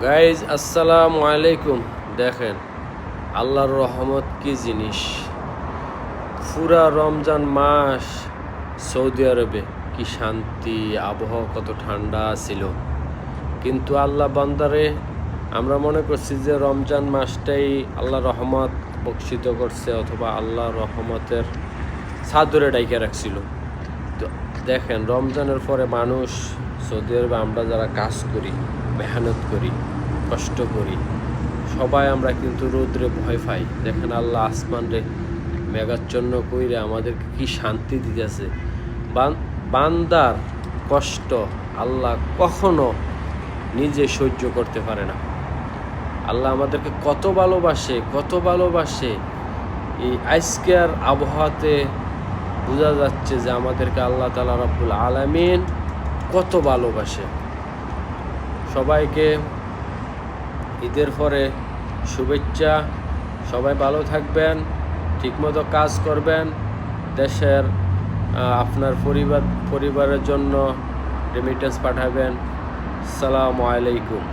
Guys আসসালামু আলাইকুম। দেখেন আল্লাহর রহমত কি জিনিস। পুরা রমজান মাস সৌদি আরবে কি শান্তি, আবহাওয়া কত ঠান্ডা ছিল, কিন্তু আল্লাহ বান্দারে আমরা মনে করছি যে রমজান মাসটাই আল্লাহ রহমত বর্ষিত করছে, অথবা আল্লাহ রহমতের চাদরে ডাইকে রাখছিল। তো দেখেন রমজানের পরে মানুষ সৌদি আরবে আমরা যারা কাজ করি, মেহনত করি, কষ্ট করি, সবাই আমরা কিন্তু রৌদ্রে ভয় পাই। দেখেন আল্লাহ আসমান রে মেঘাচ্ছন্ন কইরে আমাদেরকে কি শান্তি দিতেছে। বান্দার কষ্ট আল্লাহ কখনো নিজে সহ্য করতে পারে না। আল্লাহ আমাদেরকে কত ভালোবাসে। এই আজকের আবহাওয়াতে বোঝা যাচ্ছে যে আমাদেরকে আল্লাহ তাআলা রব্বুল আলামিন কত ভালোবাসে। সবাইকে ঈদের পরে শুভেচ্ছা। সবাই ভালো থাকবেন, ঠিকমতো কাজ করবেন, দেশের আপনার পরিবারের জন্য রেমিটেন্স পাঠাবেন। আসসালামু আলাইকুম।